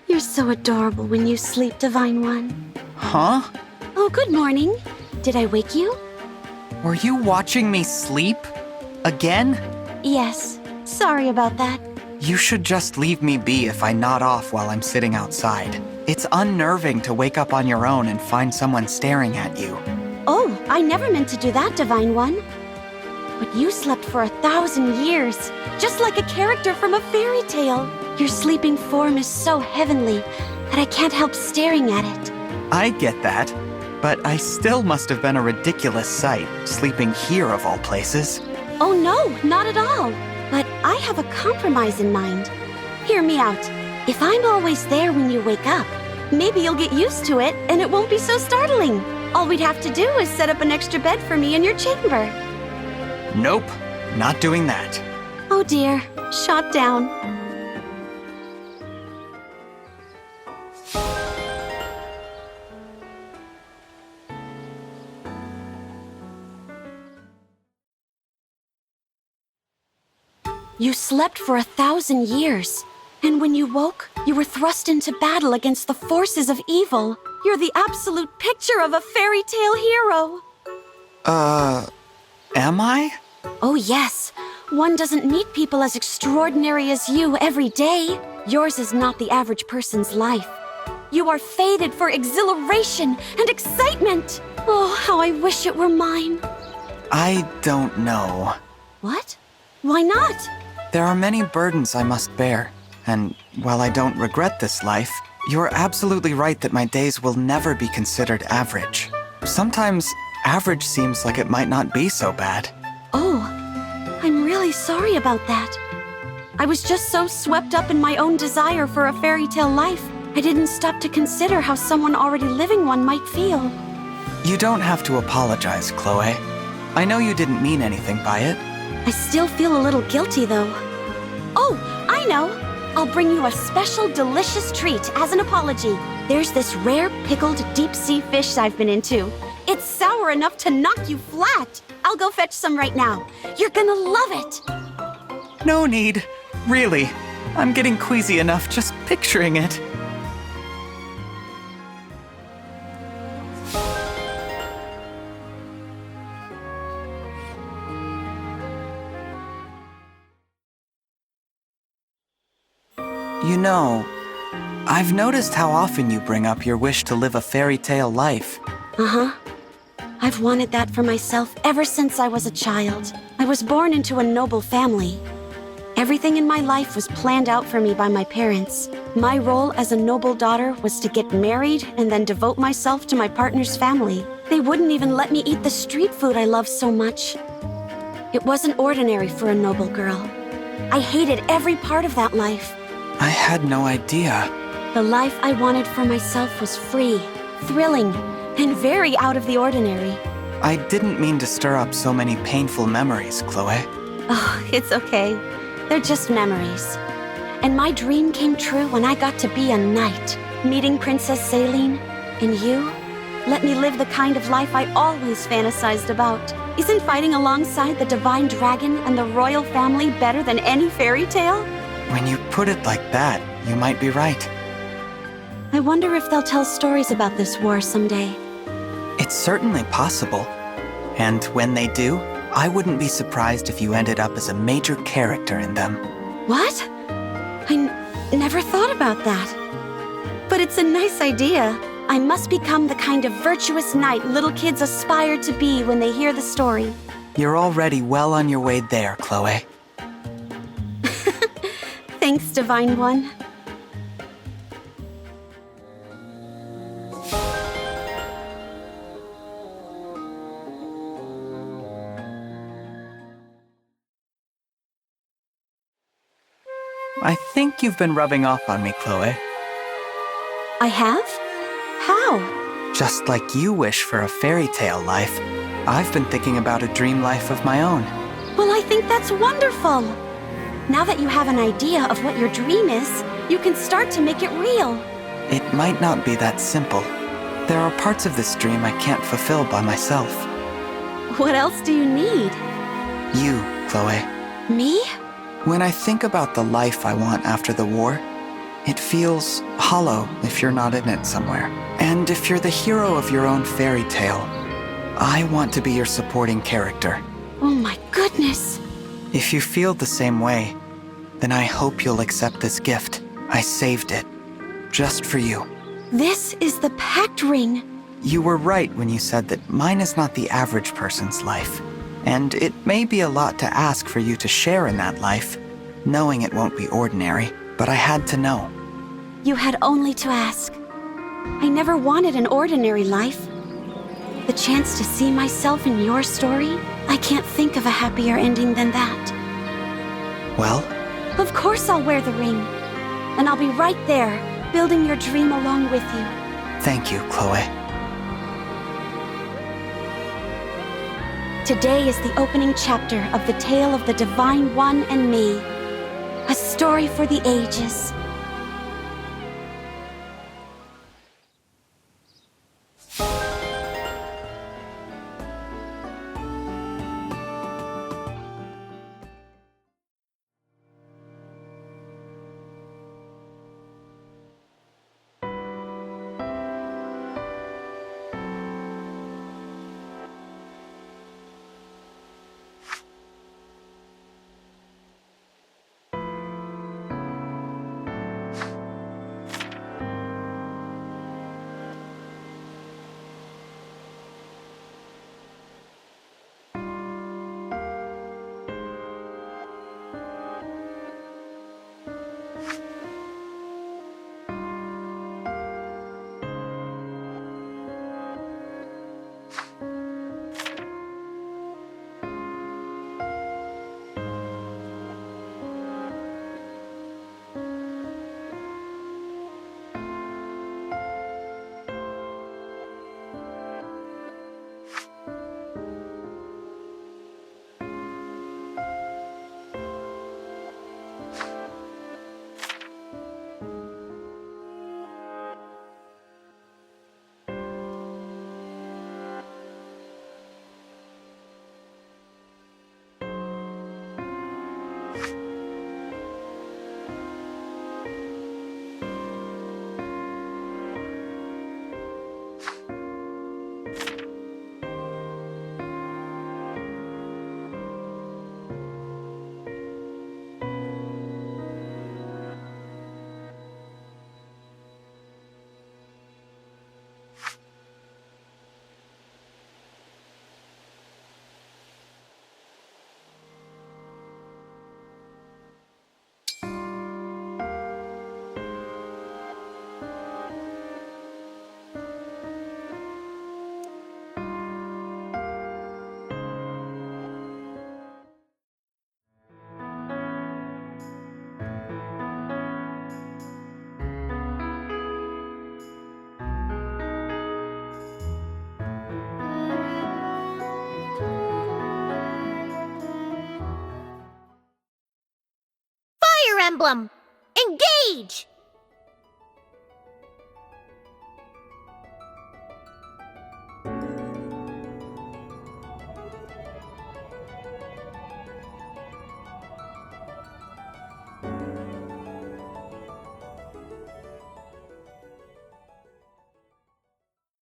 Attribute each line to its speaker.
Speaker 1: You're so adorable when you sleep, Divine One.
Speaker 2: Huh?
Speaker 1: Oh, good morning. Did I wake you?
Speaker 2: Were you watching me sleep? Again?
Speaker 1: Yes. Sorry about that.
Speaker 2: You should just leave me be if I nod off while I'm sitting outside. It's unnerving to wake up on your own and find someone staring at you.
Speaker 1: Oh, I never meant to do that, Divine One. But you slept for 1,000 years, just like a character from a fairy tale. Your sleeping form is so heavenly that I can't help staring at it.
Speaker 2: I get that, but I still must have been a ridiculous sight, sleeping here of all places.
Speaker 1: Oh no, not at all. But I have a compromise in mind. Hear me out. If I'm always there when you wake up, maybe you'll get used to it and it won't be so startling. All we'd have to do is set up an extra bed for me in your chamber.
Speaker 2: Nope, not doing that.
Speaker 1: Oh dear, shot down. You slept for 1,000 years, and when you woke, you were thrust into battle against the forces of evil. You're the absolute picture of a fairy tale hero.
Speaker 2: Am I?
Speaker 1: Oh yes, one doesn't meet people as extraordinary as you every day. Yours is not the average person's life. You are fated for exhilaration and excitement. Oh, how I wish it were mine.
Speaker 2: I don't know.
Speaker 1: What? Why not?
Speaker 2: There are many burdens I must bear, and while I don't regret this life, you're absolutely right that my days will never be considered average. Sometimes, average seems like it might not be so bad.
Speaker 1: Oh, I'm really sorry about that. I was just so swept up in my own desire for a fairy tale life, I didn't stop to consider how someone already living one might feel.
Speaker 2: You don't have to apologize, Chloé. I know you didn't mean anything by it.
Speaker 1: I still feel a little guilty, though. Oh, I know! I'll bring you a special delicious treat as an apology. There's this rare pickled deep-sea fish I've been into. It's sour enough to knock you flat. I'll go fetch some right now. You're gonna love it.
Speaker 2: No need. Really. I'm getting queasy enough just picturing it. You know, I've noticed how often you bring up your wish to live a fairy tale life.
Speaker 1: Uh-huh. I've wanted that for myself ever since I was a child. I was born into a noble family. Everything in my life was planned out for me by my parents. My role as a noble daughter was to get married and then devote myself to my partner's family. They wouldn't even let me eat the street food I love so much. It wasn't ordinary for a noble girl. I hated every part of that life.
Speaker 2: I had no idea.
Speaker 1: The life I wanted for myself was free, thrilling, and very out of the ordinary.
Speaker 2: I didn't mean to stir up so many painful memories, Chloé.
Speaker 1: Oh, it's okay. They're just memories. And my dream came true when I got to be a knight, meeting Princess Saline. And you let me live the kind of life I always fantasized about. Isn't fighting alongside the divine dragon and the royal family better than any fairy tale?
Speaker 2: When you put it like that, you might be right.
Speaker 1: I wonder if they'll tell stories about this war someday.
Speaker 2: It's certainly possible. And when they do, I wouldn't be surprised if you ended up as a major character in them.
Speaker 1: What? I never thought about that. But it's a nice idea. I must become the kind of virtuous knight little kids aspire to be when they hear the story.
Speaker 2: You're already well on your way there, Chloé.
Speaker 1: Thanks, Divine One.
Speaker 2: I think you've been rubbing off on me, Chloé.
Speaker 1: I have? How?
Speaker 2: Just like you wish for a fairy tale life, I've been thinking about a dream life of my own.
Speaker 1: Well, I think that's wonderful. Now that you have an idea of what your dream is, you can start to make it real.
Speaker 2: It might not be that simple. There are parts of this dream I can't fulfill by myself.
Speaker 1: What else do you need?
Speaker 2: You, Chloé.
Speaker 1: Me?
Speaker 2: When I think about the life I want after the war, It feels hollow if you're not in it somewhere. And if you're the hero of your own fairy tale, I want to be your supporting character.
Speaker 1: Oh my goodness!
Speaker 2: If you feel the same way, then I hope you'll accept this gift. I saved it. Just for you.
Speaker 1: This is the Pact ring.
Speaker 2: You were right when you said that mine is not the average person's life. And it may be a lot to ask for you to share in that life, knowing it won't be ordinary, but I had to know.
Speaker 1: You had only to ask. I never wanted an ordinary life. The chance to see myself in your story, I can't think of a happier ending than that.
Speaker 2: Well?
Speaker 1: Of course I'll wear the ring. And I'll be right there, building your dream along with you.
Speaker 2: Thank you, Chloé.
Speaker 1: Today is the opening chapter of the tale of the Divine One and me. A story for the ages.
Speaker 3: Fire Emblem Engage!